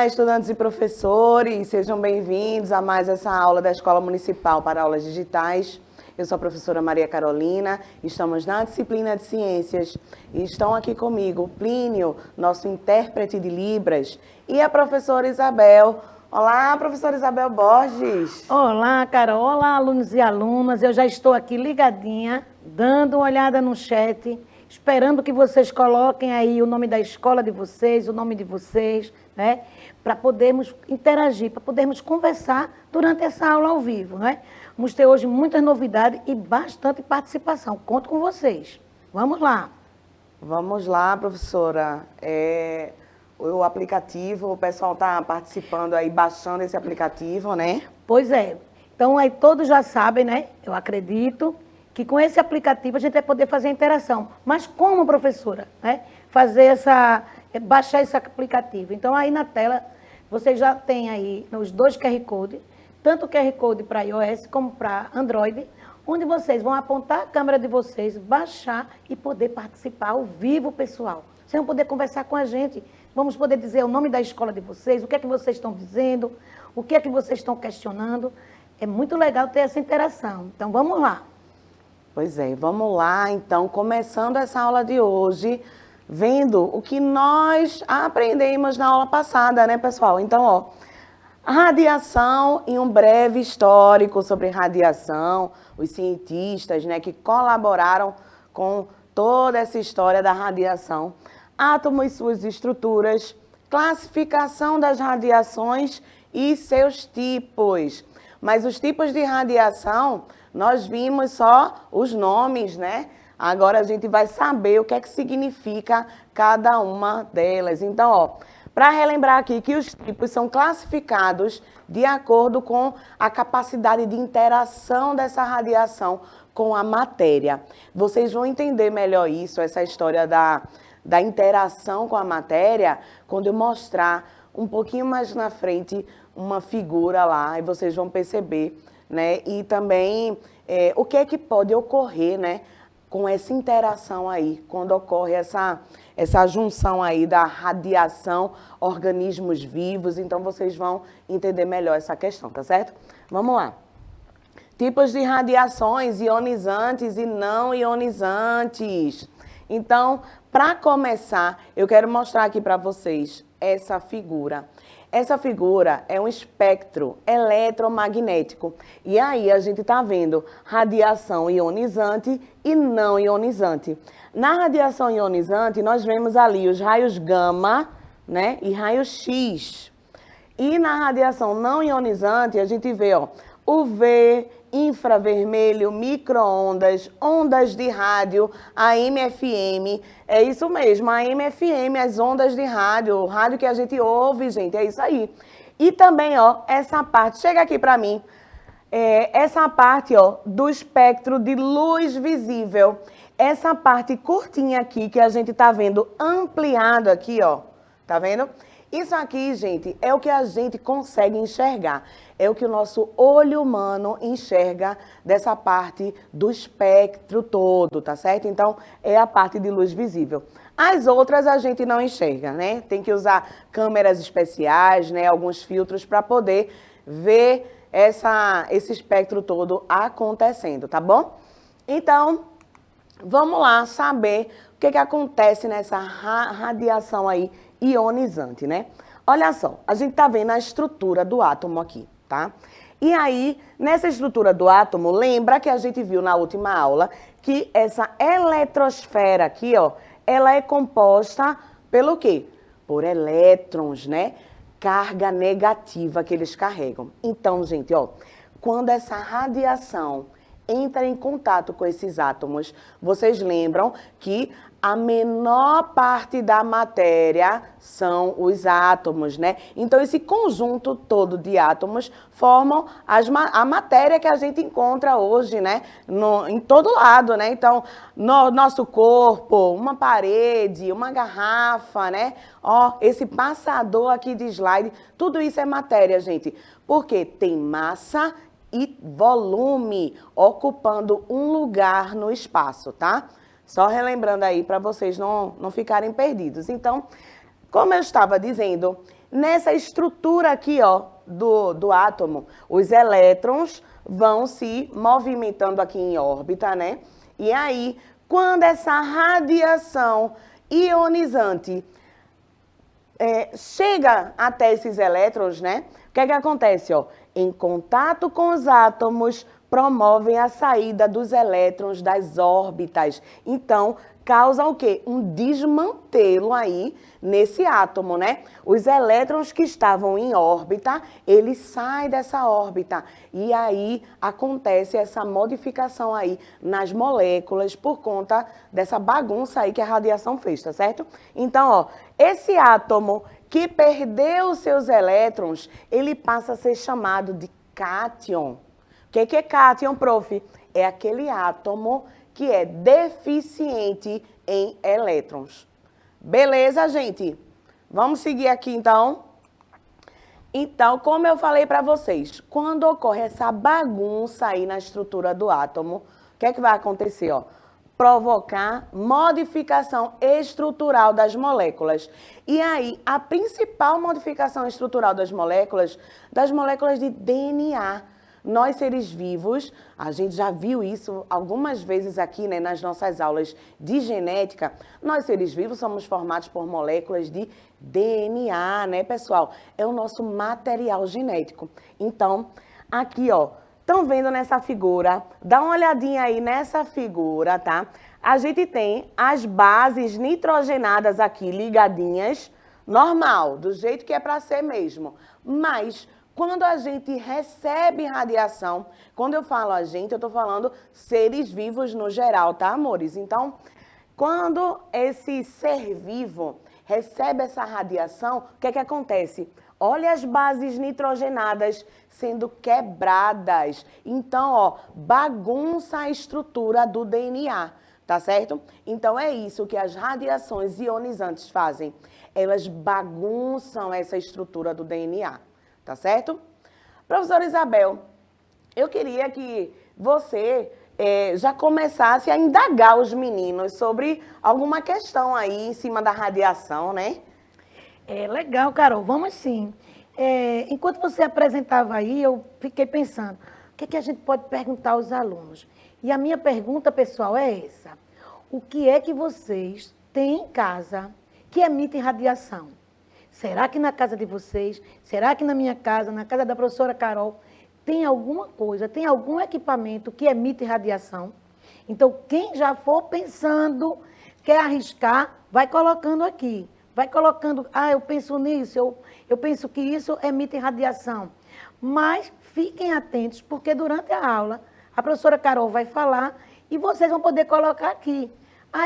Olá, estudantes e professores, sejam bem-vindos a mais essa aula da Escola Municipal para Aulas Digitais. Eu sou a professora Maria Carolina, estamos na disciplina de Ciências e estão aqui comigo Plínio, nosso intérprete de Libras, e a professora Isabel. Olá, professora Isabel Borges. Olá, Carol. Olá, alunos e alunas. Eu já estou aqui ligadinha, dando uma olhada no chat, esperando que vocês coloquem aí o nome da escola de vocês, o nome de vocês, né? Para podermos interagir, para podermos conversar durante essa aula ao vivo, né? Vamos ter hoje muitas novidades e bastante participação. Conto com vocês. Vamos lá. Vamos lá, professora. O aplicativo, o pessoal está participando aí, baixando esse aplicativo, né? Pois é. Então, aí todos já sabem, né? Eu acredito que com esse aplicativo a gente vai poder fazer a interação. Mas como, professora? Né? Baixar esse aplicativo. Então, aí na tela, você já tem aí os dois QR Code, tanto o QR Code para iOS como para Android, onde vocês vão apontar a câmera de vocês, baixar e poder participar ao vivo, pessoal. Vocês vão poder conversar com a gente, vamos poder dizer o nome da escola de vocês, o que é que vocês estão dizendo, o que é que vocês estão questionando. É muito legal ter essa interação. Então, vamos lá. Pois é, vamos lá, então, começando essa aula de hoje, vendo o que nós aprendemos na aula passada, né, pessoal? Então, ó, radiação e um breve histórico sobre radiação, os cientistas, né, que colaboraram com toda essa história da radiação, átomos e suas estruturas, classificação das radiações e seus tipos. Mas os tipos de radiação, nós vimos só os nomes, né? Agora a gente vai saber o que é que significa cada uma delas. Então, ó, para relembrar aqui que os tipos são classificados de acordo com a capacidade de interação dessa radiação com a matéria. Vocês vão entender melhor isso, essa história da interação com a matéria, quando eu mostrar um pouquinho mais na frente uma figura lá, e vocês vão perceber, né? E também o que é que pode ocorrer, né, com essa interação aí, quando ocorre essa junção aí da radiação, organismos vivos. Então, vocês vão entender melhor essa questão, tá certo? Vamos lá. Tipos de radiações ionizantes e não ionizantes. Então, para começar, eu quero mostrar aqui para vocês essa figura. Essa figura é um espectro eletromagnético. E aí a gente está vendo radiação ionizante e não ionizante. Na radiação ionizante, nós vemos ali os raios gama, né, e raios X. E na radiação não ionizante, a gente vê, ó, UV, infravermelho, micro-ondas, ondas de rádio, AM, FM. É isso mesmo, AM, FM, as ondas de rádio, o rádio que a gente ouve, gente, é isso aí. E também, ó, essa parte, chega aqui para mim, essa parte, ó, do espectro de luz visível. Essa parte curtinha aqui que a gente tá vendo ampliado aqui, ó, tá vendo? Isso aqui, gente, é o que a gente consegue enxergar. É o que o nosso olho humano enxerga dessa parte do espectro todo, tá certo? Então, é a parte de luz visível. As outras a gente não enxerga, né? Tem que usar câmeras especiais, né? Alguns filtros para poder ver esse espectro todo acontecendo, tá bom? Então, vamos lá saber o que acontece nessa radiação aí ionizante, né? Olha só, a gente tá vendo a estrutura do átomo aqui, tá? E aí, nessa estrutura do átomo, lembra que a gente viu na última aula que essa eletrosfera aqui, ó, ela é composta pelo quê? Por elétrons, né? Carga negativa que eles carregam. Então, gente, ó, quando essa radiação entra em contato com esses átomos, vocês lembram que a menor parte da matéria são os átomos, né? Então, esse conjunto todo de átomos formam a matéria que a gente encontra hoje, né? Em todo lado, né? Então, nosso corpo, uma parede, uma garrafa, né? Ó, esse passador aqui de slide, tudo isso é matéria, gente. Porque tem massa e volume ocupando um lugar no espaço, tá? Só relembrando aí para vocês não ficarem perdidos. Então, como eu estava dizendo, nessa estrutura aqui, ó, do átomo, os elétrons vão se movimentando aqui em órbita, né? E aí, quando essa radiação ionizante chega até esses elétrons, né? O que é que acontece, ó? Em contato com os átomos, promovem a saída dos elétrons das órbitas. Então, causa o quê? Um desmantelo aí nesse átomo, né? Os elétrons que estavam em órbita, eles saem dessa órbita. E aí acontece essa modificação aí nas moléculas por conta dessa bagunça aí que a radiação fez, tá certo? Então, ó, esse átomo que perdeu seus elétrons, ele passa a ser chamado de cátion. O que é cátion, prof? É aquele átomo que é deficiente em elétrons. Beleza, gente? Vamos seguir aqui, então. Então, como eu falei para vocês, quando ocorre essa bagunça aí na estrutura do átomo, o que é que vai acontecer, ó? Provocar modificação estrutural das moléculas. E aí, a principal modificação estrutural das moléculas de DNA. Nós, seres vivos, a gente já viu isso algumas vezes aqui, né, nas nossas aulas de genética. Nós, seres vivos, somos formados por moléculas de DNA, né, pessoal? É o nosso material genético. Então, aqui, ó, estão vendo nessa figura? Dá uma olhadinha aí nessa figura, tá? A gente tem as bases nitrogenadas aqui ligadinhas, normal, do jeito que é para ser mesmo. Mas quando a gente recebe radiação, quando eu falo a gente, eu estou falando seres vivos no geral, tá, amores? Então, quando esse ser vivo recebe essa radiação, o que é que acontece? Olha as bases nitrogenadas sendo quebradas. Então, ó, bagunça a estrutura do DNA, tá certo? Então, é isso que as radiações ionizantes fazem. Elas bagunçam essa estrutura do DNA. Tá certo? Professora Isabel, eu queria que você já começasse a indagar os meninos sobre alguma questão aí em cima da radiação, né? É legal, Carol, vamos sim. Enquanto você apresentava aí, eu fiquei pensando, o que a gente pode perguntar aos alunos? E a minha pergunta, pessoal, é essa. O que é que vocês têm em casa que emite radiação? Será que na casa de vocês, será que na minha casa, na casa da professora Carol, tem alguma coisa, tem algum equipamento que emite radiação? Então, quem já for pensando, quer arriscar, vai colocando aqui. Vai colocando, eu penso nisso, eu penso que isso emite radiação. Mas fiquem atentos, porque durante a aula, a professora Carol vai falar e vocês vão poder colocar aqui.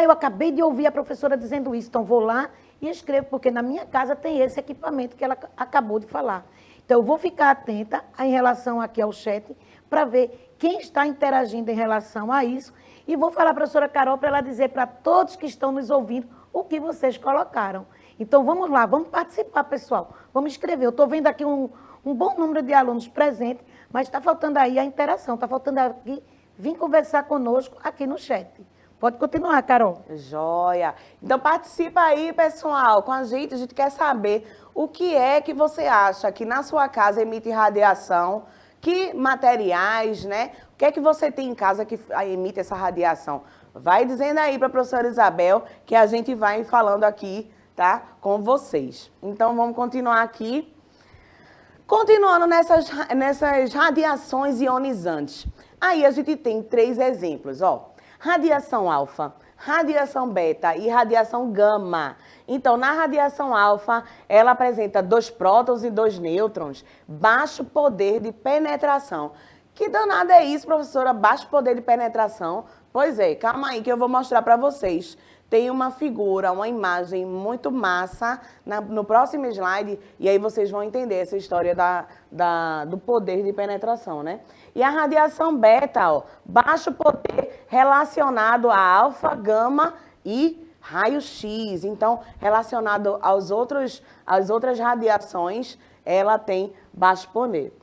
Eu acabei de ouvir a professora dizendo isso, então vou lá e escrevo, porque na minha casa tem esse equipamento que ela acabou de falar. Então, eu vou ficar atenta em relação aqui ao chat, para ver quem está interagindo em relação a isso, e vou falar para a professora Carol para ela dizer para todos que estão nos ouvindo o que vocês colocaram. Então, vamos lá, vamos participar, pessoal. Vamos escrever. Eu estou vendo aqui um bom número de alunos presentes, mas está faltando aí a interação, está faltando aqui vir conversar conosco aqui no chat. Pode continuar, Carol. Joia. Então, participa aí, pessoal, com a gente quer saber o que é que você acha que na sua casa emite radiação, que materiais, né? O que é que você tem em casa que emite essa radiação? Vai dizendo aí para a professora Isabel que a gente vai falando aqui, tá? Com vocês. Então, vamos continuar aqui. Continuando nessas radiações ionizantes. Aí a gente tem 3 exemplos, ó. Radiação alfa, radiação beta e radiação gama. Então, na radiação alfa, ela apresenta 2 prótons e 2 nêutrons, baixo poder de penetração. Que danada é isso, professora? Baixo poder de penetração? Pois é, calma aí que eu vou mostrar para vocês. Tem uma figura, uma imagem muito massa no próximo slide, e aí vocês vão entender essa história do poder de penetração, né? E a radiação beta, ó, baixo poder relacionado a alfa, gama e raio-x. Então, relacionado às outras radiações, ela tem baixo poder.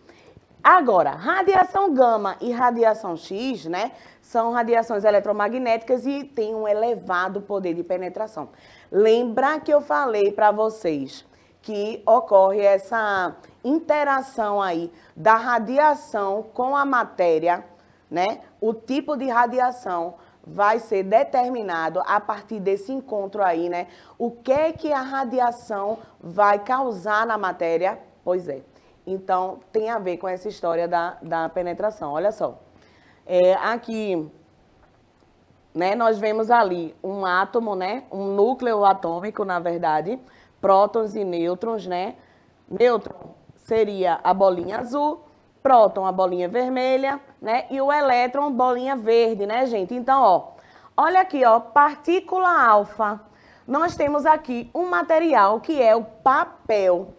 Agora, radiação gama e radiação X, né, são radiações eletromagnéticas e têm um elevado poder de penetração. Lembra que eu falei para vocês que ocorre essa interação aí da radiação com a matéria, né? O tipo de radiação vai ser determinado a partir desse encontro aí, né? O que a radiação vai causar na matéria? Pois é. Então, tem a ver com essa história da penetração. Olha só. Aqui, né, nós vemos ali um átomo, né? Um núcleo atômico, na verdade. Prótons e nêutrons, né? Nêutron seria a bolinha azul, próton, a bolinha vermelha, né? E o elétron, bolinha verde, né, gente? Então, ó, olha aqui, ó, partícula alfa. Nós temos aqui um material que é o papel,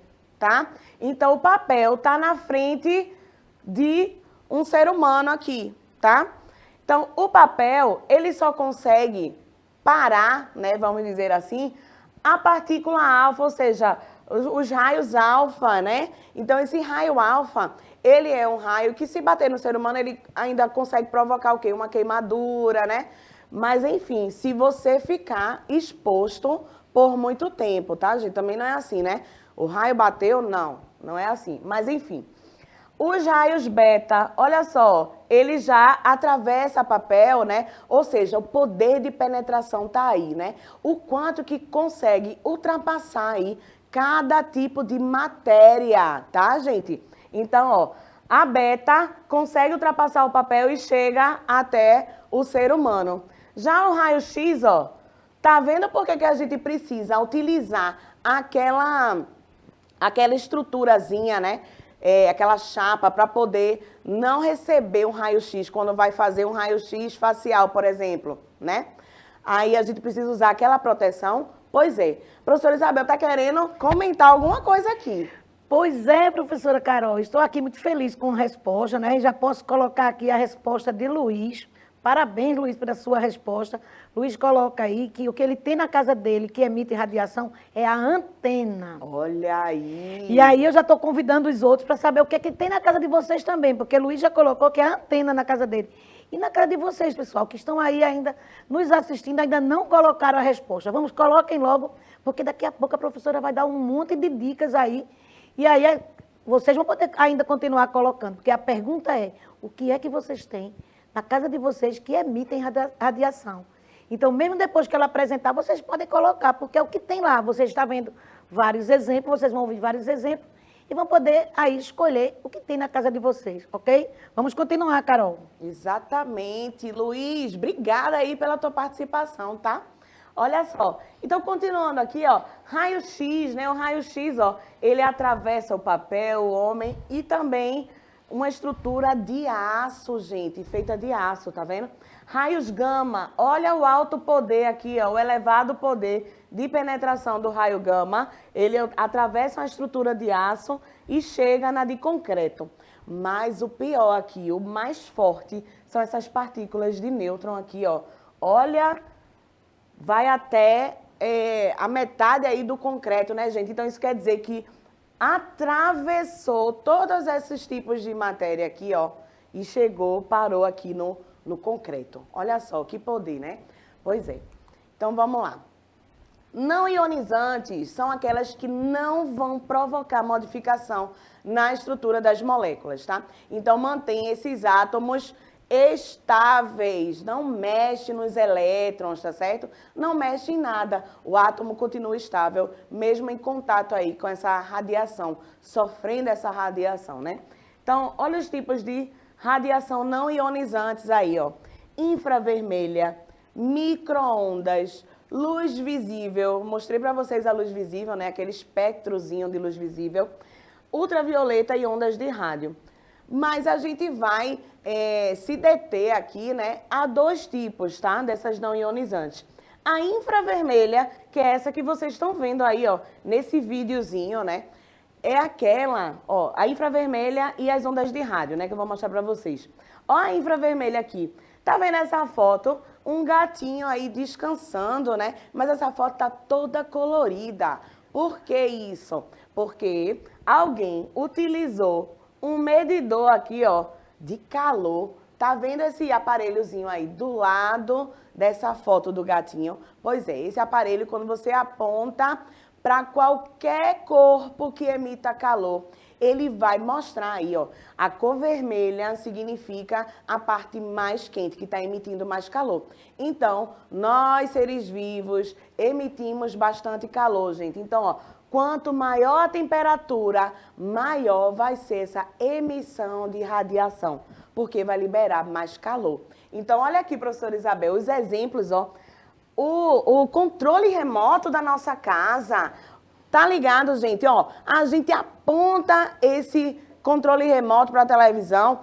tá? Então, o papel tá na frente de um ser humano aqui, tá? Então, o papel, ele só consegue parar, né, vamos dizer assim, a partícula alfa, ou seja, os raios alfa, né? Então, esse raio alfa, ele é um raio que, se bater no ser humano, ele ainda consegue provocar o quê? Uma queimadura, né? Mas, enfim, se você ficar exposto por muito tempo, tá, gente? Também não é assim, né? O raio bateu, não é assim. Mas, enfim, os raios beta, olha só, ele já atravessa papel, né? Ou seja, o poder de penetração tá aí, né? O quanto que consegue ultrapassar aí cada tipo de matéria, tá, gente? Então, ó, a beta consegue ultrapassar o papel e chega até o ser humano. Já o raio-x, ó, tá vendo por que a gente precisa utilizar aquela estruturazinha, né? Aquela chapa para poder não receber um raio-x quando vai fazer um raio-x facial, por exemplo, né? Aí a gente precisa usar aquela proteção. Pois é. Professora Isabel está querendo comentar alguma coisa aqui. Pois é, professora Carol, estou aqui muito feliz com a resposta, né? Já posso colocar aqui a resposta de Luiz. Parabéns, Luiz, pela sua resposta. Luiz coloca aí que o que ele tem na casa dele que emite radiação é a antena. Olha aí. E aí eu já estou convidando os outros para saber o que tem na casa de vocês também, porque Luiz já colocou que é a antena na casa dele. E na casa de vocês, pessoal, que estão aí ainda nos assistindo, ainda não colocaram a resposta. Vamos, coloquem logo, porque daqui a pouco a professora vai dar um monte de dicas aí. E aí vocês vão poder ainda continuar colocando, porque a pergunta é, o que é que vocês têm na casa de vocês que emitem radiação? Então, mesmo depois que ela apresentar, vocês podem colocar, porque é o que tem lá. Vocês estão vendo vários exemplos, vocês vão ouvir vários exemplos e vão poder aí escolher o que tem na casa de vocês, ok? Vamos continuar, Carol. Exatamente. Luiz, obrigada aí pela tua participação, tá? Olha só. Então, continuando aqui, ó, raio-x, né? O raio-x, ó, ele atravessa o papel, o homem e também uma estrutura de aço, gente, feita de aço, tá vendo? Raios gama, olha o alto poder aqui, ó, o elevado poder de penetração do raio gama. Ele atravessa uma estrutura de aço e chega na de concreto. Mas o pior aqui, o mais forte, são essas partículas de nêutron aqui, ó. Olha, vai até a metade aí do concreto, né, gente? Então, isso quer dizer que atravessou todos esses tipos de matéria aqui, ó, e chegou, parou aqui no concreto. Olha só, que poder, né? Pois é. Então, vamos lá. Não ionizantes são aquelas que não vão provocar modificação na estrutura das moléculas, tá? Então, mantém esses átomos estáveis, não mexe nos elétrons, tá certo? Não mexe em nada, o átomo continua estável, mesmo em contato aí com essa radiação, sofrendo essa radiação, né? Então, olha os tipos de radiação não ionizantes aí, ó. Infravermelha, micro-ondas, luz visível, mostrei para vocês a luz visível, né? Aquele espectrozinho de luz visível, ultravioleta e ondas de rádio. Mas a gente vai se deter aqui, né, a dois tipos, tá? Dessas não ionizantes. A infravermelha, que é essa que vocês estão vendo aí, ó, nesse videozinho, né? É aquela, ó, a infravermelha e as ondas de rádio, né, que eu vou mostrar pra vocês. Ó a infravermelha aqui. Tá vendo essa foto? Um gatinho aí descansando, né? Mas essa foto tá toda colorida. Por que isso? Porque alguém utilizou um medidor aqui, ó, de calor. Tá vendo esse aparelhozinho aí do lado dessa foto do gatinho? Pois é, esse aparelho, quando você aponta para qualquer corpo que emita calor. Ele vai mostrar aí, ó, a cor vermelha significa a parte mais quente, que está emitindo mais calor. Então, nós, seres vivos, emitimos bastante calor, gente. Então, ó, quanto maior a temperatura, maior vai ser essa emissão de radiação, porque vai liberar mais calor. Então, olha aqui, professora Isabel, os exemplos, ó. O controle remoto da nossa casa. Tá ligado, gente? Ó, a gente aponta esse controle remoto para a televisão.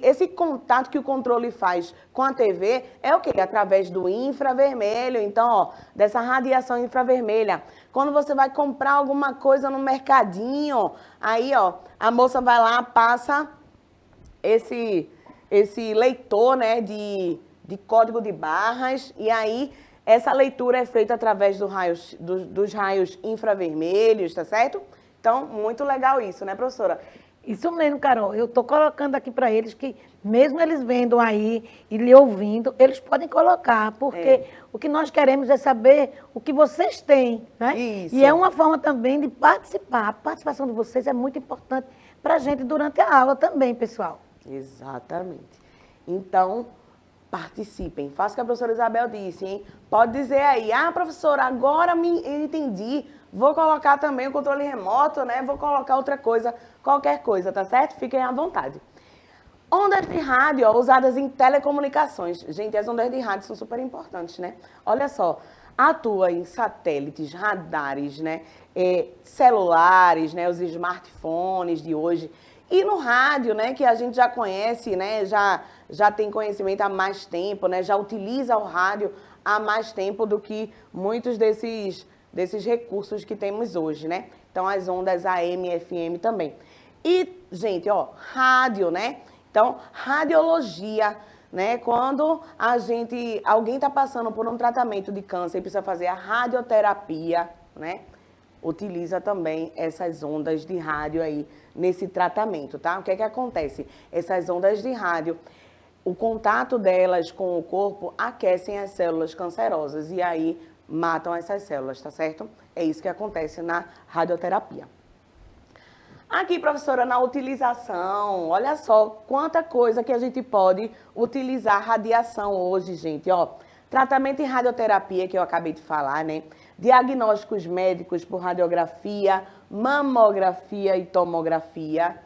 Esse contato que o controle faz com a TV é o quê? Através do infravermelho. Então, ó, dessa radiação infravermelha. Quando você vai comprar alguma coisa no mercadinho, aí, ó, a moça vai lá, passa esse leitor, né, de código de barras, e aí essa leitura é feita através dos raios infravermelhos, tá certo? Então, muito legal isso, né, professora? Isso mesmo, Carol. Eu estou colocando aqui para eles que, mesmo eles vendo aí e lhe ouvindo, eles podem colocar, porque o que nós queremos é saber o que vocês têm, né? Isso. E é uma forma também de participar. A participação de vocês é muito importante para a gente durante a aula também, pessoal. Exatamente. Então, participem. Faça o que a professora Isabel disse, hein? Pode dizer aí, professora, agora eu entendi. Vou colocar também o controle remoto, né? Vou colocar outra coisa, qualquer coisa, tá certo? Fiquem à vontade. Ondas de rádio, ó, usadas em telecomunicações. Gente, as ondas de rádio são super importantes, né? Olha só, atua em satélites, radares, né? Celulares, né? Os smartphones de hoje. E no rádio, né, que a gente já conhece, né, já tem conhecimento há mais tempo, né, já utiliza o rádio há mais tempo do que muitos desses recursos que temos hoje, né? Então, as ondas AM e FM também. E, gente, ó, rádio, né? Então, radiologia, né? Quando alguém está passando por um tratamento de câncer e precisa fazer a radioterapia, né? Utiliza também essas ondas de rádio aí nesse tratamento, tá? O que é que acontece? Essas ondas de rádio, o contato delas com o corpo aquecem as células cancerosas e aí matam essas células, tá certo? É isso que acontece na radioterapia. Aqui, professora, na utilização, olha só quanta coisa que a gente pode utilizar radiação hoje, gente, ó. Tratamento em radioterapia, que eu acabei de falar, né? Diagnósticos médicos por radiografia, mamografia e tomografia,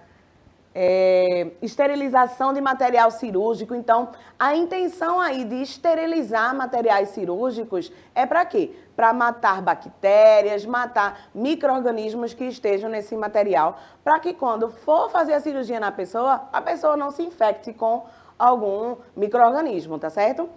esterilização de material cirúrgico. Então, a intenção aí de esterilizar materiais cirúrgicos é para quê? Para matar bactérias, matar micro-organismos que estejam nesse material, para que quando for fazer a cirurgia na pessoa, a pessoa não se infecte com algum micro-organismo, tá certo?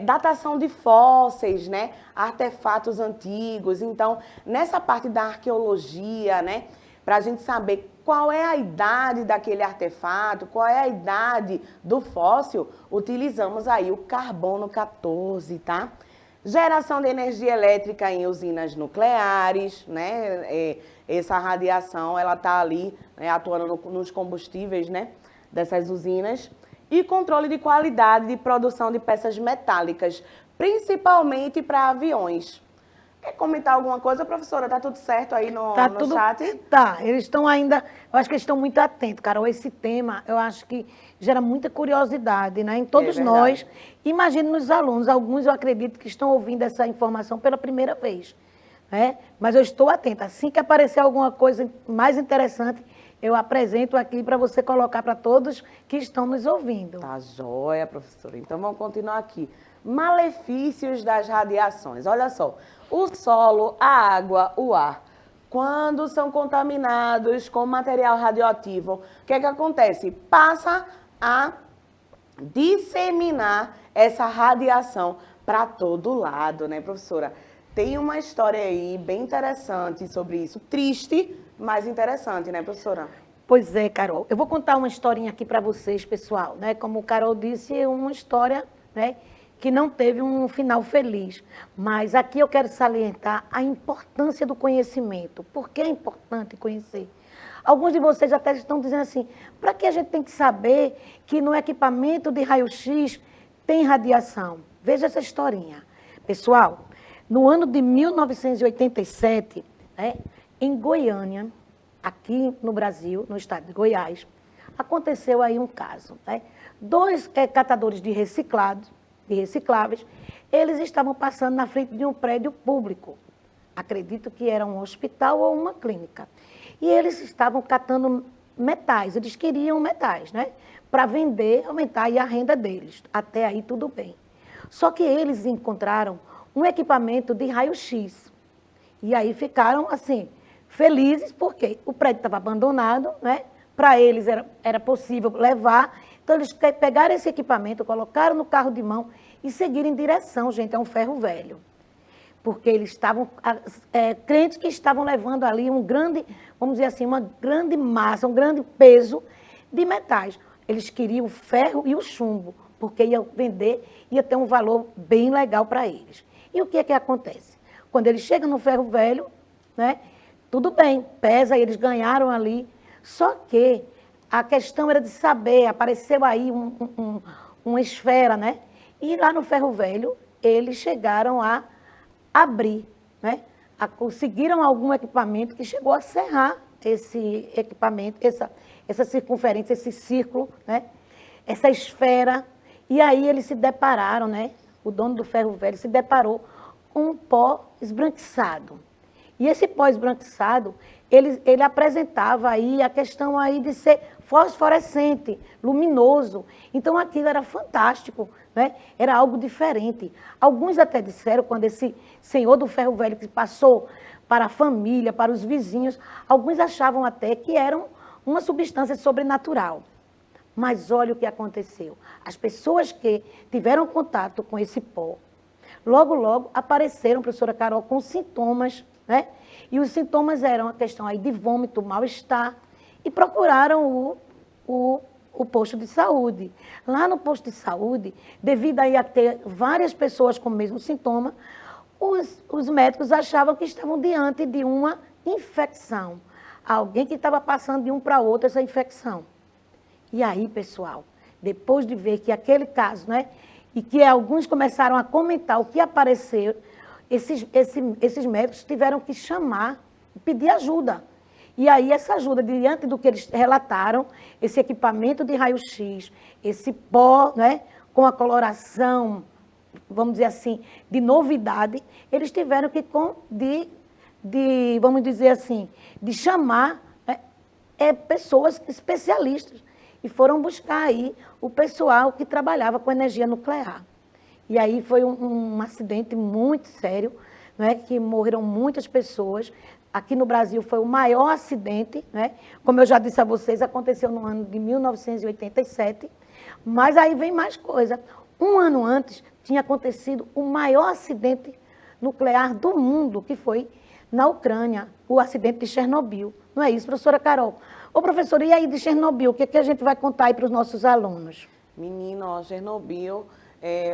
Datação de fósseis, né? Artefatos antigos. Então, nessa parte da arqueologia, né? Para a gente saber qual é a idade daquele artefato, qual é a idade do fóssil, utilizamos aí o carbono 14, tá? Geração de energia elétrica em usinas nucleares, né? Essa radiação, ela está ali, né, atuando nos combustíveis, né, dessas usinas. E controle de qualidade de produção de peças metálicas, principalmente para aviões. Quer comentar alguma coisa, professora? Tá tudo certo aí no chat? Tá, eles estão ainda, eu acho que eles estão muito atentos, Carol. Esse tema, eu acho que gera muita curiosidade, né? Em todos nós. Imagine nos alunos, alguns eu acredito que estão ouvindo essa informação pela primeira vez, né? Mas eu estou atenta. Assim que aparecer alguma coisa mais interessante, eu apresento aqui para você colocar para todos que estão nos ouvindo. Tá joia, professora. Então, vamos continuar aqui. Malefícios das radiações. Olha só, o solo, a água, o ar, quando são contaminados com material radioativo, o que é que acontece? Passa a disseminar essa radiação para todo lado, né, professora? Tem uma história aí bem interessante sobre isso, triste, mas interessante, né, professora? Pois é, Carol. Eu vou contar uma historinha aqui para vocês, pessoal, né? Como o Carol disse, uma história, né, que não teve um final feliz. Mas aqui eu quero salientar a importância do conhecimento. Por que é importante conhecer? Alguns de vocês até estão dizendo assim, para que a gente tem que saber que no equipamento de raio-x tem radiação? Veja essa historinha. Pessoal, No ano de 1987, né, em Goiânia, aqui no Brasil, no estado de Goiás, aconteceu aí um caso. Né? Dois catadores de recicláveis, eles estavam passando na frente de um prédio público. Acredito que era um hospital ou uma clínica. E eles estavam catando metais, eles queriam metais, né? Para vender, aumentar aí a renda deles. Até aí tudo bem. Só que eles encontraram um equipamento de raio-x. E aí ficaram, assim, felizes, porque o prédio estava abandonado, né? Para eles era possível levar. Então, eles pegaram esse equipamento, colocaram no carro de mão e seguiram em direção, gente, a um ferro velho. Porque eles estavam, crentes que estavam levando ali um grande, vamos dizer assim, uma grande massa, um grande peso de metais. Eles queriam o ferro e o chumbo, porque iam vender, ia ter um valor bem legal para eles. E o que é que acontece? Quando eles chegam no ferro velho, né, tudo bem, pesa, eles ganharam ali, só que a questão era de saber, apareceu aí uma esfera, né? E lá no ferro velho, eles chegaram a abrir, né? Conseguiram algum equipamento que chegou a serrar esse equipamento, essa circunferência, esse círculo, né? Essa esfera. E aí eles se depararam, né? O dono do ferro velho se deparou com um pó esbranquiçado. E esse pó esbranquiçado, ele apresentava aí a questão aí de ser fosforescente, luminoso. Então aquilo era fantástico, né? Era algo diferente. Alguns até disseram, quando esse senhor do ferro velho que passou para a família, para os vizinhos, alguns achavam até que era uma substância sobrenatural. Mas olha o que aconteceu. As pessoas que tiveram contato com esse pó, logo apareceram, professora Carol, com sintomas, né? E os sintomas eram a questão aí de vômito, mal-estar, e procuraram o posto de saúde. Lá no posto de saúde, devido aí a ter várias pessoas com o mesmo sintoma, os médicos achavam que estavam diante de uma infecção. Alguém que estava passando de um para outro essa infecção. E aí, pessoal, depois de ver que aquele caso, né, e que alguns começaram a comentar o que apareceu, esses médicos tiveram que chamar, pedir ajuda. E aí essa ajuda, diante do que eles relataram, esse equipamento de raio-x, esse pó, né, com a coloração, vamos dizer assim, de novidade, eles tiveram que, vamos dizer assim, de chamar pessoas especialistas. E foram buscar aí o pessoal que trabalhava com energia nuclear. E aí foi um acidente muito sério, né, que morreram muitas pessoas. Aqui no Brasil foi o maior acidente, né? Como eu já disse a vocês, aconteceu no ano de 1987. Mas aí vem mais coisa. Um ano antes tinha acontecido o maior acidente nuclear do mundo, que foi na Ucrânia, o acidente de Chernobyl. Não é isso, professora Carol? Ô, professora, e aí de Chernobyl, o que a gente vai contar aí para os nossos alunos? Menino, ó, Chernobyl,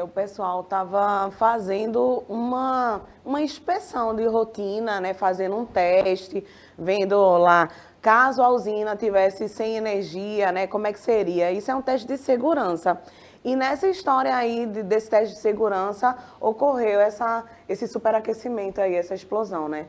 o pessoal estava fazendo uma inspeção de rotina, né? Fazendo um teste, vendo lá, caso a usina tivesse sem energia, né? Como é que seria? Isso é um teste de segurança. E nessa história aí desse teste de segurança, ocorreu esse superaquecimento aí, essa explosão, né?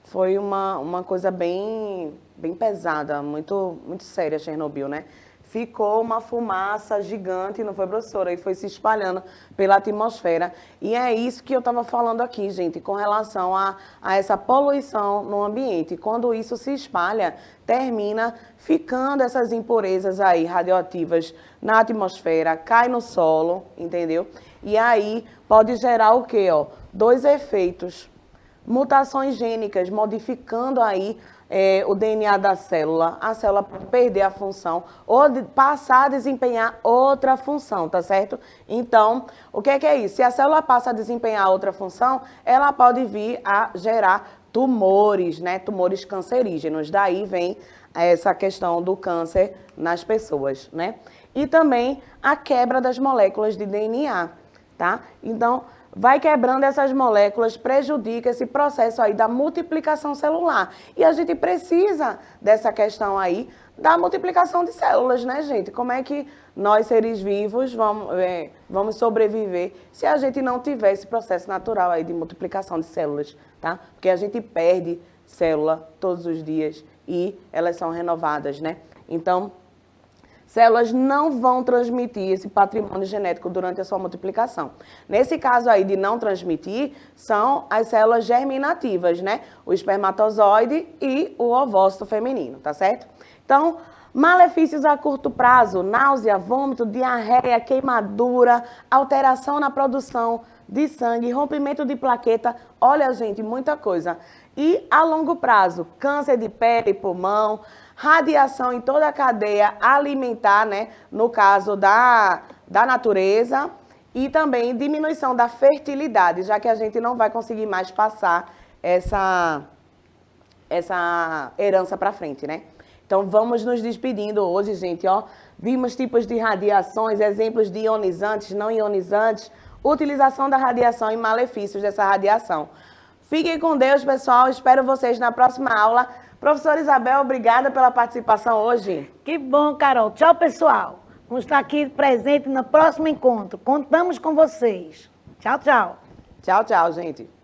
Foi uma coisa bem pesada, muito séria, Chernobyl, né? Ficou uma fumaça gigante, não foi, professora? E foi se espalhando pela atmosfera. E é isso que eu estava falando aqui, gente, com relação a essa poluição no ambiente. Quando isso se espalha, termina ficando essas impurezas aí radioativas na atmosfera, cai no solo, entendeu? E aí pode gerar o quê, ó? Dois efeitos. Mutações gênicas, modificando aí o DNA da célula. A célula pode perder a função ou passar a desempenhar outra função, tá certo? Então, o que é isso? Se a célula passa a desempenhar outra função, ela pode vir a gerar tumores, né? Tumores cancerígenos. Daí vem essa questão do câncer nas pessoas, né? E também a quebra das moléculas de DNA, tá? Então, vai quebrando essas moléculas, prejudica esse processo aí da multiplicação celular. E a gente precisa dessa questão aí da multiplicação de células, né, gente? Como é que nós, seres vivos, vamos sobreviver se a gente não tiver esse processo natural aí de multiplicação de células, tá? Porque a gente perde célula todos os dias e elas são renovadas, né? Então, células não vão transmitir esse patrimônio genético durante a sua multiplicação. Nesse caso aí de não transmitir, são as células germinativas, né? O espermatozoide e o ovócito feminino, tá certo? Então, malefícios a curto prazo: náusea, vômito, diarreia, queimadura, alteração na produção de sangue, rompimento de plaqueta. Olha, gente, muita coisa. E a longo prazo, câncer de pele, pulmão, radiação em toda a cadeia alimentar, né? No caso da natureza, e também diminuição da fertilidade, já que a gente não vai conseguir mais passar essa herança para frente, né? Então, vamos nos despedindo hoje, gente, ó. Vimos tipos de radiações, exemplos de ionizantes, não ionizantes, utilização da radiação e malefícios dessa radiação. Fiquem com Deus, pessoal. Espero vocês na próxima aula. Professora Isabel, obrigada pela participação hoje. Que bom, Carol. Tchau, pessoal. Vamos estar aqui presente no próximo encontro. Contamos com vocês. Tchau, tchau. Tchau, tchau, gente.